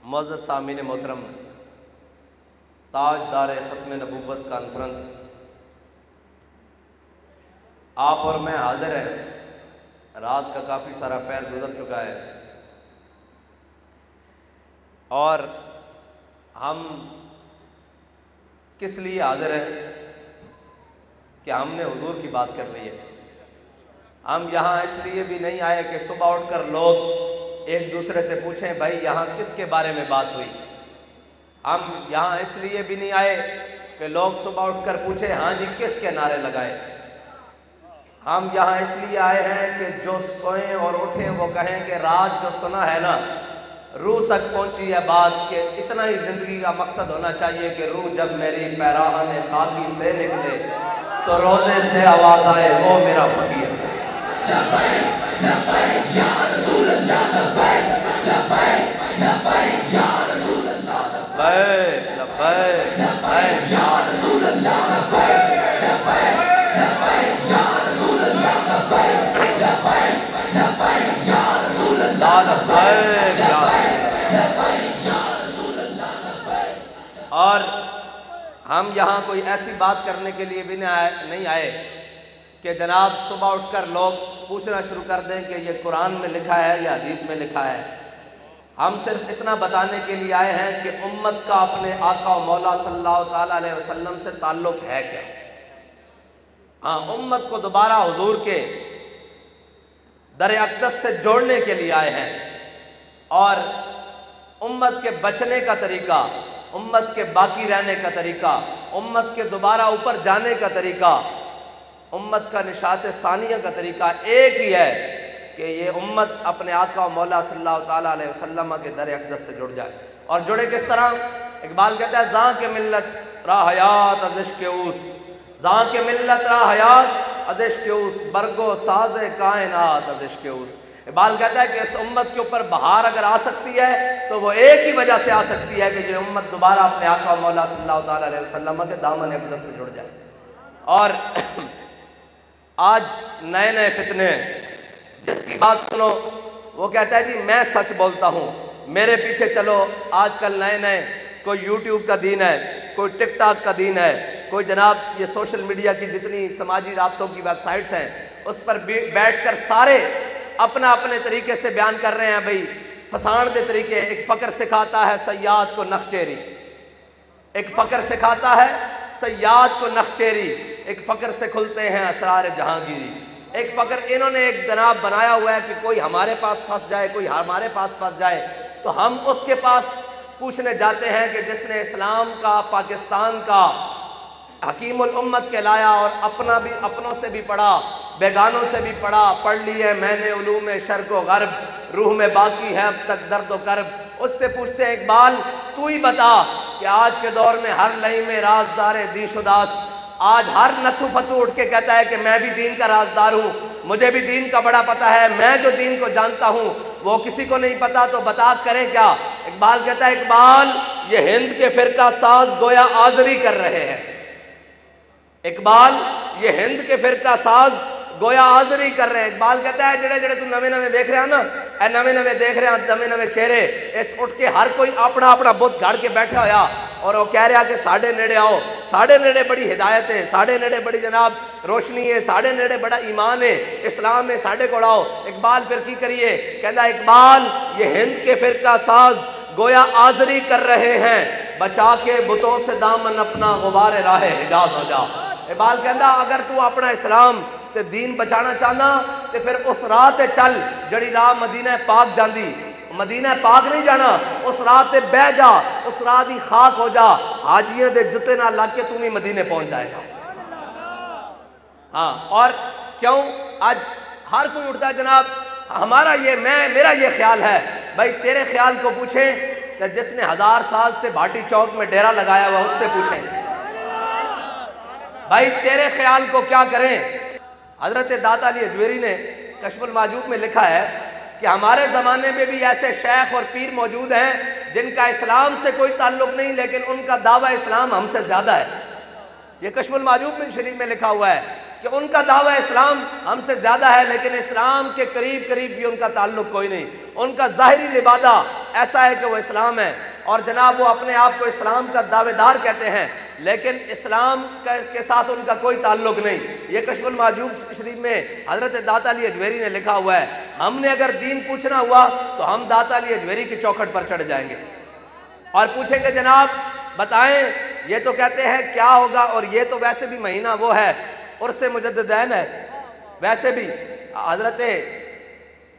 معزز سامعین محترم، تاجدار ختم نبوت کانفرنس آپ اور میں حاضر ہیں۔ رات کا کافی سارا پیر گزر چکا ہے اور ہم کس لیے حاضر ہیں کہ ہم نے حضور کی بات کرنی ہے۔ ہم یہاں اس لیے بھی نہیں آئے کہ صبح اٹھ کر لوگ ایک دوسرے سے پوچھیں بھائی یہاں کس کے بارے میں بات ہوئی۔ ہم یہاں اس لیے بھی نہیں آئے کہ لوگ صبح اٹھ کر پوچھیں ہاں جی کس کے نعرے لگائے۔ ہم یہاں اس لیے آئے ہیں کہ جو سوئیں اور اٹھیں وہ کہیں کہ رات جو سنا ہے نا، روح تک پہنچی ہے بات کہ اتنا ہی زندگی کا مقصد ہونا چاہیے کہ روح جب میری پیراہن خاکی سے نکلے تو روزے سے آواز آئے وہ میرا فقیر ہے۔ لبیک لبیک یا رسول اللہ، لبیک لبیک لبیک یا رسول اللہ، لبیک لبیک لبیک یا رسول اللہ، لبیک لبیک لبیک یا رسول اللہ، لبیک لبیک لبیک یا رسول اللہ، لبیک لبیک یا رسول اللہ، لبیک۔ اور ہم یہاں کوئی ایسی بات کرنے کے لیے بھی نہیں آئے کہ جناب صبح اٹھ کر لوگ پوچھنا شروع کر دیں کہ یہ قرآن میں لکھا ہے یا حدیث میں لکھا ہے۔ ہم صرف اتنا بتانے کے لیے آئے ہیں کہ امت کا اپنے آقا و مولا صلی اللہ تعالیٰ علیہ وسلم سے تعلق ہے کیا۔ ہاں، امت کو دوبارہ حضور کے در اقدس سے جوڑنے کے لیے آئے ہیں اور امت کے بچنے کا طریقہ، امت کے باقی رہنے کا طریقہ، امت کے دوبارہ اوپر جانے کا طریقہ، امت کا نشاط ثانیہ کا طریقہ ایک ہی ہے کہ یہ امت اپنے آقا و مولا صلی اللہ تعالیٰ علیہ وسلم کے در اقدس سے جڑ جائے۔ اور جڑے کس طرح؟ اقبال کہتا ہے زاں کے ملت راہ حیات از عشق اوس، زاں کے ملت راہ حیات از عشق اوس، برگو ساز کائنات از عشق اوس۔ اقبال کہتا ہے کہ اس امت کے اوپر بہار اگر آ سکتی ہے تو وہ ایک ہی وجہ سے آ سکتی ہے کہ یہ امت دوبارہ اپنے آقا و مولا صلی اللہ تعالیٰ علیہ وسلم کے دامن اقدس سے جڑ جائے۔ اور آج نئے نئے فتنے ہیں، جس کی بات سنو وہ کہتا ہے جی میں سچ بولتا ہوں، میرے پیچھے چلو۔ آج کل نئے نئے کوئی یوٹیوب کا دین ہے، کوئی ٹک ٹاک کا دین ہے، کوئی جناب یہ سوشل میڈیا کی جتنی سماجی رابطوں کی ویب سائٹس ہیں اس پر بیٹھ کر سارے اپنا اپنے طریقے سے بیان کر رہے ہیں بھائی پھسان دے طریقے۔ ایک فقر سکھاتا ہے سیاد کو نخچیری، ایک فقر سکھاتا ہے سیاد کو نخچیری، ایک فقر سے کھلتے ہیں اسرار جہانگیری۔ ایک فقر انہوں نے ایک جناب بنایا ہوا ہے کہ کوئی ہمارے پاس پھنس جائے، کوئی ہمارے پاس پھنس جائے تو ہم اس کے پاس پوچھنے جاتے ہیں کہ جس نے اسلام کا، پاکستان کا حکیم الامت کہلایا اور اپنوں سے بھی پڑھا، بیگانوں سے بھی پڑھا، پڑھ لی ہے میں نے علوم شرق و غرب، روح میں باقی ہے اب تک درد و کرب۔ اس سے پوچھتے ہیں اقبال تو ہی بتا کہ آج کے دور میں ہر لئی میں رازدار دیش اداس، آج ہر نتھو پھتو اٹھ کے کہتا ہے کہ میں بھی دین کا رازدار ہوں، مجھے بھی دین کا بڑا پتہ ہے، میں جو دین کو جانتا ہوں وہ کسی کو نہیں پتا تو بتا کریں کیا۔ اقبال کہتا ہے اقبال یہ ہند کے فرقہ ساز گویا آزری کر رہے ہیں، اقبال یہ ہند کے فرقہ ساز گویا آزری کر رہے ہیں۔ اقبال کہتا ہے جڑے جڑے تو نوے نوے دیکھ رہے ہیں نا، اے نوے نوے دیکھ رہے ہیں، نوے نوے چہرے، اس اٹھ کے ہر کوئی اپنا اپنا بت گھڑ کے بیٹھا ہویا اور وہ کہہ رہا کہ ساڑھے نیڑے آؤ، ساڑھے نیڑے بڑی ہدایت ہے، ساڑھے نیڑے بڑی جناب روشنی ہے، ساڑھے نیڑے بڑا ایمان ہے، اسلام ہے، ساڑھے کو آؤ۔ اقبال پھر کی کریے، کہتا ہے اقبال یہ ہند کے فرقہ ساز گویا آزری کر رہے ہیں، بچا کے بتوں سے دامن اپنا غبار راہ حجاز ہو جا۔ اقبال کہتا اگر تو اپنا اسلام تے دین بچانا چاہنا تے پھر اس راہ تے چل جڑی راہ مدینہ پاک جاندی، مدینہ پاک نہیں جانا، اس راہ تے بہ جا، اس راہ دی خاک ہو جا، حاجیاں دے جتے نہ لگ کے تم ہی مدینے پہنچ جائے گا۔ ہاں، اور کیوں آج ہر کوئی اٹھتا ہے جناب ہمارا یہ میرا یہ خیال ہے، بھائی تیرے خیال کو پوچھیں کہ جس نے 1000 سال سے بھاٹی چوک میں ڈیرا لگایا ہوا اس سے پوچھیں بھائی تیرے خیال کو کیا کریں۔ حضرت داتا علی اجویری نے کشف المحجوب میں لکھا ہے کہ ہمارے زمانے میں بھی ایسے شیخ اور پیر موجود ہیں جن کا اسلام سے کوئی تعلق نہیں لیکن ان کا دعویٰ اسلام ہم سے زیادہ ہے۔ یہ کشف المحجوب میں شریف میں لکھا ہوا ہے کہ ان کا دعویٰ اسلام ہم سے زیادہ ہے لیکن اسلام کے قریب قریب بھی ان کا تعلق کوئی نہیں. ان کا ظاہری لبادہ ایسا ہے کہ وہ اسلام ہے اور جناب وہ اپنے آپ کو اسلام کا دعوے دار کہتے ہیں لیکن اسلام کے ساتھ ان کا کوئی تعلق نہیں. یہ کشف المحجوب شریف میں حضرت داتا علی اجویری نے لکھا ہوا ہے, ہم نے اگر دین پوچھنا ہوا تو ہم داتا علی اجویری کی چوکھٹ پر چڑھ جائیں گے اور پوچھیں گے جناب بتائیں یہ تو کہتے ہیں کیا ہوگا, اور یہ تو ویسے بھی مہینہ وہ ہے عرس مجددین ہے, ویسے بھی حضرت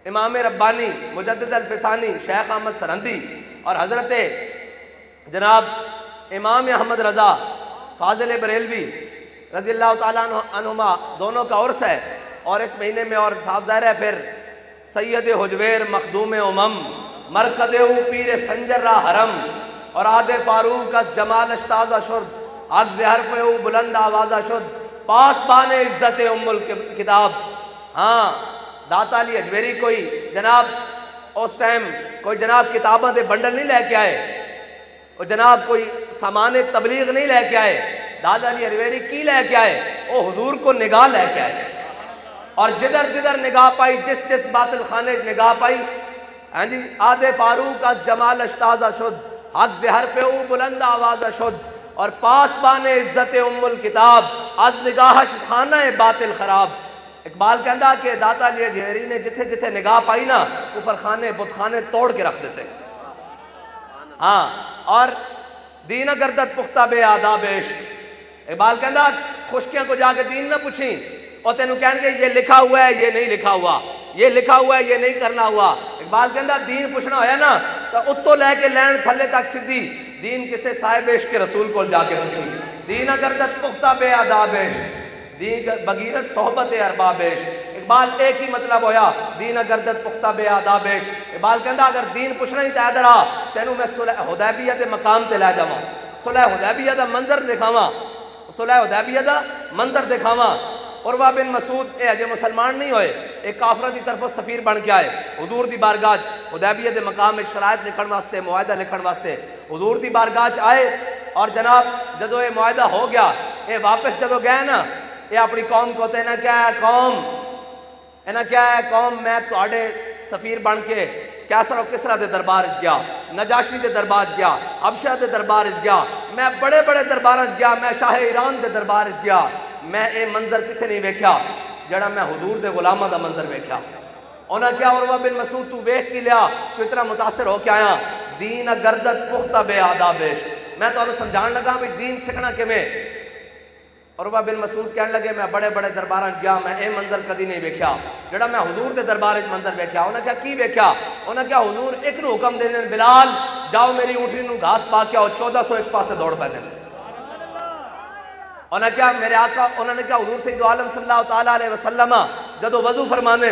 امام ربانی مجدد الفسانی شیخ احمد سرہندی اور حضرت جناب امام احمد رضا فاضل بریلوی رضی اللہ تعالیٰ عنہما دونوں کا عرس ہے, اور اس مہینے میں اور صاحب ظاہر ہے پھر سید حجویر مخدوم امم مرکز پیر سنجر را حرم اور آد فاروق از جمال اشتازہ شد عگز حرف بلند آوازہ شد پاسبان عزت ام الکتاب. ہاں داتا علی اجویری کوئی جناب اس ٹائم کوئی جناب کتابوں دے بنڈل نہیں لے کے آئے, اور جناب کوئی سامان تبلیغ نہیں لے کے آئے. داتا علی اجویری کی لے کے آئے, وہ حضور کو نگاہ لے کے آئے, اور جدھر جدھر نگاہ پائی جس جس باطل خانے نگاہ پائی, ہاں جی آد فاروق از جمال اشتازہ شد عگز حرف او بلند آوازہ شد اور پاسبان عزت ام الکتاب از نگاہش خانہ باطل خراب. اقبال کہندا کہ داتا علی اجویری نے جتھے جتھے نگاہ پائی نا کفر خانے بت خانے توڑ کے رکھ دیتے. ہاں اور دین گردت پختہ بے آدابش. اقبال کہندا خشکیاں کو جا کے دین نہ پوچھیں اور تینوں کہن گے یہ لکھا ہوا ہے یہ نہیں لکھا ہوا, یہ لکھا ہوا ہے یہ نہیں کرنا ہوا. اقبال کہندا دین پوچھنا ہویا نا تو اتو لے کے لین تھلے تک سدھی دین کسے صاحب عشق کے رسول کو جا کے پوچھی. دین گردت پختہ بے آدابش دین بغیرت صحبت اربابش. اقبال ایک ہی مطلب ہویا دین گردت پختہ بے آدابش. اقبال کہندا اگر دین پوچھنا ہی تے ادھر آ تینوں میں صلح حدیبیہ دے مقام تے لے جاواں, صلح حدیبیہ دا منظر دکھاواں, صلح حدیبیہ دا منظر دکھاواں. عروہ بن مسعود اے اجے مسلمان نہیں ہوئے, ایک کافرہ دی طرف سفیر بن کے آئے حضور دی بارگاہ حدیبیہ دے مقام میں شرائط لکھن واسطے معاہدہ لکھن واسطے حضور دی بارگاہ آئے. اور جناب جدو یہ معاہدہ ہو گیا یہ واپس جدو گئے نا یہ اپنی قوم کو تے کیا ہے قوم اینا کیا ہے قوم میں تواڈے سفیر بن کے کیسر و کسرا دے دربار گیا, نجاشی دے دربار گیا, حبشہ دے دربار گیا, میں بڑے بڑے دربار گیا, میں شاہ ایران دے دربار گیا, میں اے منظر کتھے نہیں ویکھیا جڑا میں حضور دے غلامہ دا منظر ویکھیا. انہاں کیا عروہ بن مسعود تو ویکھ کی لیا تو اتنا متاثر ہو کے آیا دین گردت پختہ بے آدابش. میں تو سمجھان لگا بھی دین سکھنا کہ میں عروہ بن مسعود کہنے لگے میں بڑے بڑے درباراں گیا میں اے منظر کدی نہیں ویکھیا جڑا میں حضور دے دربار وچ منظر ویکھیا. انہاں کیا کی ویکھیا, انہاں کیا حضور ایک نو حکم دے دین بلال جاؤ میری اونٹنی نو گھاس پا کے آؤ 1400 ایک پاسے دوڑ پے دین. انہاں کیا میرے آقا انہوں نے کیا حضور سید عالم صلی اللہ تعالیٰ علیہ وسلم جدو وضو فرمانے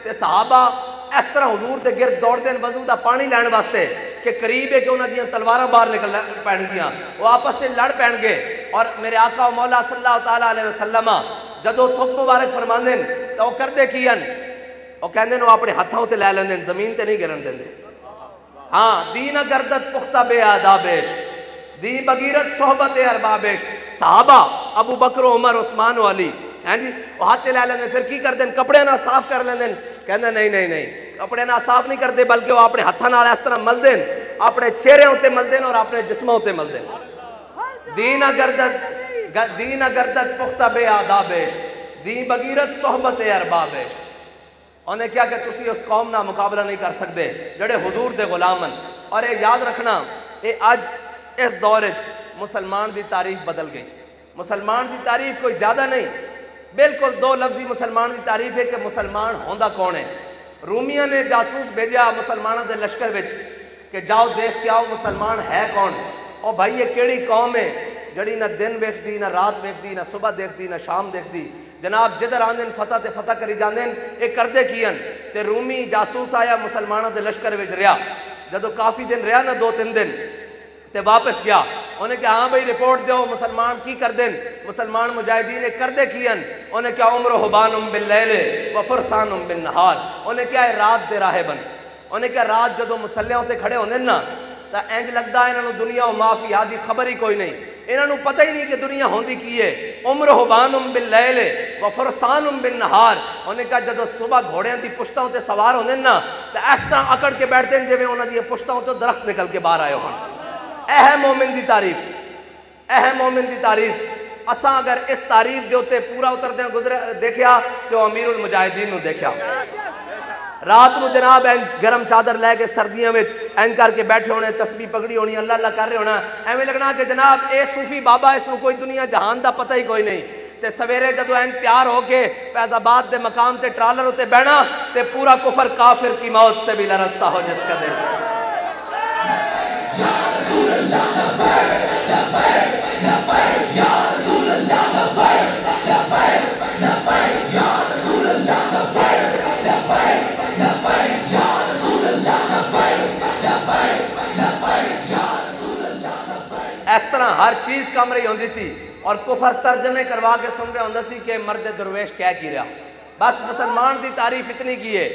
تے صحابہ اس طرح حضور دے گرد دوڑ دین وضو دا پانی لین واسطے کہ قریب ہے کہ انہاں دیاں تلواراں باہر نکل پین گیاں, وہ آپس سے لڑ پین گے. اور میرے آقا و مولا صلی اللہ تعالیٰ علیہ وسلم جدو تھوک مبارک فرمانے تو وہ کردے کیان وہ کہندے وہ اپنے ہتھوں تے لے لیندے زمین تے نہیں گرن دیندے. ہاں دین گردت پختہ بے آدابش دین بغیرت صحبت اربابش. صحابہ ابو بکر عمر عثمان و علی ہیں جی وہ ہاتھ لے لیندے پھر کی کر دین کپڑے نہ صاف کر لیندے, کہندے نہیں کپڑے نہ صاف نہیں کرتے بلکہ وہ اپنے ہتھاں نال اس طرح مل دین اپنے چہرے ہوتے مل دین اور اپنے جسموں ہوتے مل دین. دین گردت پختہ بے آدابش دین بغیرت صحبت اربابش. انہیں کیا کہ تسی اس قوم نہ مقابلہ نہیں کر سکتے جڑے حضور دے غلامن. اور یہ یاد رکھنا یہ اج اس دور مسلمان دی تعریف بدل گئی. مسلمان دی تعریف کوئی زیادہ نہیں, بالکل دو لفظی مسلمان دی تعریف ہے کہ مسلمان ہوندا کون ہے. رومیہ نے جاسوس بھیجا مسلمانوں دے لشکر وچ کہ جاؤ دیکھ کے آؤ مسلمان ہے کون. او بھائی یہ کیڑی قوم ہے جڑی نہ دن ویکھدی نہ رات ویکھدی نہ صبح دیکھدی نہ شام دیکھدی. جناب جدھر آندن فتح تے فتح کری جاندن یہ کردے کیان تے رومی جاسوس آیا مسلمانوں دے لشکر وچ رہیا. جدو کافی دن رہیا نا 2-3 دن تے واپس گیا انہیں کہا ہاں بھائی رپورٹ دیو مسلمان کی کر دیں. مسلمان مجاہدین کردے کیان انہیں کہا عمر حبانم باللیل و فرسانم بالنہار. انہیں کہا رات دے راہ بن. انہیں کہا رات جدو مسلیوں تے کھڑے ہوندے نا تا انج لگدا ہے انہاں نوں دنیا و معافی آدھی خبر ہی کوئی نہیں. انہاں نوں پتہ ہی نہیں کہ دنیا ہوندی کی ہے۔ عمرہ بانم باللیل و فرسانم بالنہار، انہیں کہا جدو صبح گھوڑیاں دی پشتاں تے سوار ہوندے نا تے اس طرح اکڑ کے بیٹھتے ہیں جویں انہاں دی پشتاں تو درخت نکل کے باہر آئے ہون۔ اے ہے مومن دی تعریف، اے ہے مومن دی تعریف۔ اساں اگر اس تعریف دے اوتے پورا اتردیاں گزرے دیکھیا تو امیر المجاہدین نو دیکھیا، رات نو جناب این گرم چادر لے کے سردیاں وچ این کر کے بیٹھے ہونے، تسبیح پگڑی ہونی، اللہ اللہ کر رہے ہونا، ایویں لگنا کہ جناب اے صوفی بابا اس نو کوئی دنیا جہان دا پتہ ہی کوئی نہیں۔ تے سویرے جدو این تیار ہو کے فیض آباد دے مقام تے ٹرالر ہوتے بہنا تے پورا کفر کافر کی موت سے بھی لرزتا ہو جس کا دل۔ یا رسول اللہ لبیک لبیک لبیک یا رسول اللہ لبیک لبیک لبیک یا رسول اللہ لبیک لبیک لبیک یا رسول اللہ لبیک لبیک لبیک یا رسول اللہ لبیک۔ اس طرح ہر چیز کم رہی ہوندی سی اور کفر ترجمے کروا کے سن رہے ہوندہ سی کہ مرد درویش کیا کی رہا۔ بس مسلمان دی تعریف اتنی کی ہے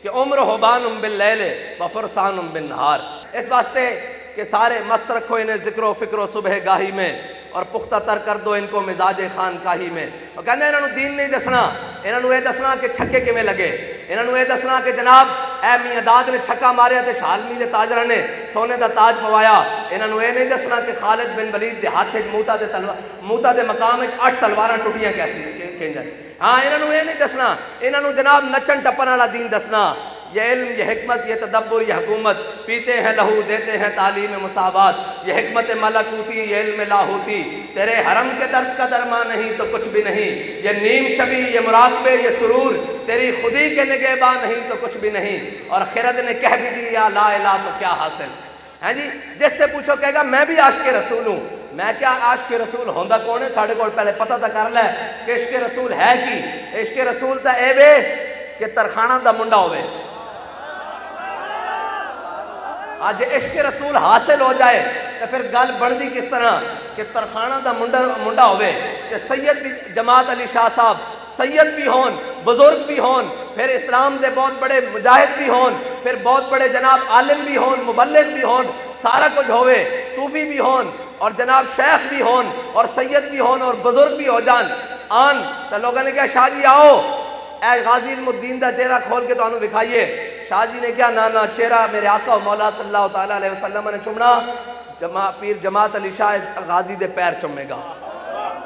کہ عمرہ بانم باللیل و فرسانم بالنہار، اس واسطے کہ سارے مست رکھو انہیں ذکر و فکر و صبح گاہی میں اور پختہ تر کر دو ان کو مزاج خانقاہی میں۔ اور کہنے انہوں نے دین نہیں دسنا، انہوں نے یہ دسنا کہ چھکے کیویں لگے، انہوں نے یہ دسنا کہ جناب اے میاں داد نے چھکا ماریا تے شالمی دے تاجرہ نے سونے دا تاج پوایا، انہوں نے یہ نہیں دسنا کہ خالد بن ولید دے ہاتھ موتا دے مقام 8 تلواراں ٹوٹیاں کیسی کینجن۔ ہاں انہوں نے یہ نہیں دسنا، انہوں نے جناب نچن ٹپن والا دین دسنا۔ یہ علم، یہ حکمت، یہ تدبر، یہ حکومت، پیتے ہیں لہو دیتے ہیں تعلیم مساوات، یہ حکمت ملکوتی، یہ علم لاہوتی، تیرے حرم کے درد کا درما نہیں تو کچھ بھی نہیں، یہ نیم شبی، یہ مراقبے، یہ سرور، تیری خودی کے نگہباں نہیں تو کچھ بھی نہیں۔ اور خرد نے کہہ بھی دیا لا الہ تو کیا حاصل ہے جی؟ جس سے پوچھو کہے گا میں بھی عاشق رسول ہوں۔ میں کیا عاشق رسول ہوندہ کون ہے؟ ساڑھے کو پہلے پتہ تھا کر لے کہ عشق رسول ہے کی؟ عشق رسول تا اے بے کہ ترخانہ دا منڈا ہوئے۔ آج عشق رسول حاصل ہو جائے تو پھر گل بڑھدی کس طرح کہ ترخانہ دا منڈا ہوئے کہ سید جماعت علی شاہ صاحب سید بھی ہون، بزرگ بھی ہون، پھر اسلام دے بہت بڑے مجاہد بھی ہون، پھر بہت بڑے جناب عالم بھی ہون، مبلغ بھی ہون، سارا کچھ ہوئے، صوفی بھی ہون اور جناب شیخ بھی ہون اور سید بھی ہون اور بزرگ بھی ہو جان آن تو لوگوں نے کہا شاہ جی آؤ اے غازی علم الدین دا چہرہ کھول کے تو انہوں دکھائیے۔ شاہ جی نے کیا نانا چہرہ میرے آقا و مولا صلی اللہ تعالیٰ علیہ وسلم نے چمنا، پیر جماعت علی شاہ غازی دے پیر چمے گا۔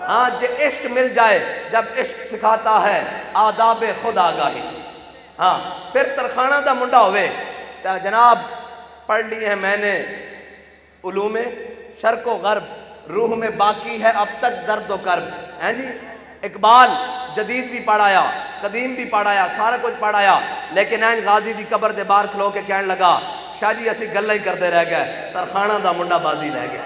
ہاں جے عشق مل جائے، جب عشق سکھاتا ہے آداب خود آگاہی، ہاں پھر ترخانہ دا منڈا ہوئے تو جناب پڑھ لی ہے میں نے علوم شرق و غرب، روح میں باقی ہے اب تک درد و کرب، ہیں جی؟ اقبال جدید بھی پڑھایا، قدیم بھی پڑھایا، سارا کچھ پڑھایا، لیکن این غازی دی قبر دے باہر کھلو کے کہنے لگا شاہ جی اسی گلہ ہی کردے رہ گئے، ترخانہ دا منڈا بازی رہ گیا۔